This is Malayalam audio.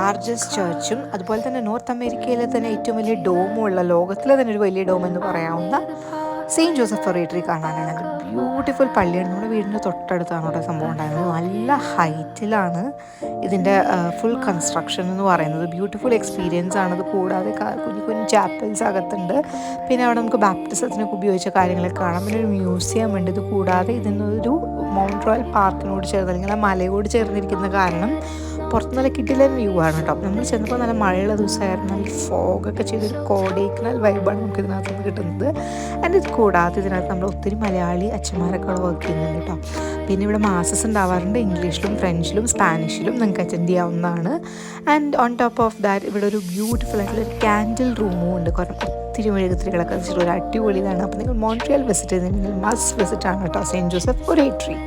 ലാർജസ്റ്റ് ചർച്ചും അതുപോലെ തന്നെ നോർത്ത് അമേരിക്കയിലെ തന്നെ ഏറ്റവും വലിയ ഡോമും ഉള്ള, ലോകത്തിലെ തന്നെ ഒരു വലിയ ഡോം എന്ന് പറയാവുന്ന സെയിൻറ്റ് ജോസഫ് ഫൊറേറ്ററി കാണാനാണ്. ബ്യൂട്ടിഫുൾ പള്ളിയാണ്. നമ്മുടെ വീടിൻ്റെ തൊട്ടടുത്താണ് അവിടെ സംഭവം ഉണ്ടായിരുന്നത്. നല്ല ഹൈറ്റിലാണ് ഇതിൻ്റെ ഫുൾ കൺസ്ട്രക്ഷൻ എന്ന് പറയുന്നത്. ബ്യൂട്ടിഫുൾ എക്സ്പീരിയൻസ് ആണത്. കൂടാതെ കുഞ്ഞു കുഞ്ഞു ചാപ്പൽസ് അകത്തുണ്ട്. പിന്നെ അവിടെ നമുക്ക് ബാപ്റ്റിസത്തിനൊക്കെ ഉപയോഗിച്ച കാര്യങ്ങളൊക്കെ കാണാം. പിന്നെ ഒരു മ്യൂസിയം ഉണ്ട്. ഇത് കൂടാതെ ഇതിനൊരു മൗണ്ട് റോയൽ പാർക്കിനോട് ചേർന്ന്, അല്ലെങ്കിൽ ആ മലയോട് ചേർന്നിരിക്കുന്ന കാരണം പുറത്ത് നല്ല കിട്ടില്ല വ്യൂ ആണ് കേട്ടോ. നമ്മൾ ചെന്നപ്പോൾ നല്ല മഴയുള്ള ദിവസമായിരുന്നു. നല്ല ഫോഗൊക്കെ ചെയ്തൊരു കോടൈക്കനാൽ വൈബാണ് നമുക്ക് ഇതിനകത്ത് നിന്ന് കിട്ടുന്നത്. ആൻഡ് ഇത് കൂടാതെ ഇതിനകത്ത് നമ്മൾ ഒത്തിരി മലയാളി അച്ഛന്മാരൊക്കെ അവിടെ വർക്ക് ചെയ്യുന്നുണ്ട് കേട്ടോ. പിന്നെ ഇവിടെ മാസസ് ഉണ്ടാവാറുണ്ട്. ഇംഗ്ലീഷിലും ഫ്രഞ്ചിലും സ്പാനിഷിലും നിങ്ങൾക്ക് അറ്റൻഡ് ചെയ്യാവുന്നതാണ്. And on top of that ഇവിടെ ഒരു ബ്യൂട്ടിഫുൾ ആയിട്ടുള്ള ഒരു ക്യാൻഡിൽ റൂമും ഉണ്ട്. കുറേ ഒത്തിരി മെഴുകുതിരികളൊക്കെ വെച്ചിട്ട് ഒരു അടിപൊളി ഇതാണ്. അപ്പോൾ നിങ്ങൾ മോൺട്രിയൽ വിസിറ്റ് ചെയ്തിട്ടുണ്ടെങ്കിൽ മസ്റ്റ് വിസിറ്റ് ആണ് കേട്ടോ സെയിൻറ്റ് ജോസഫ് ഫൊറേറ്ററി.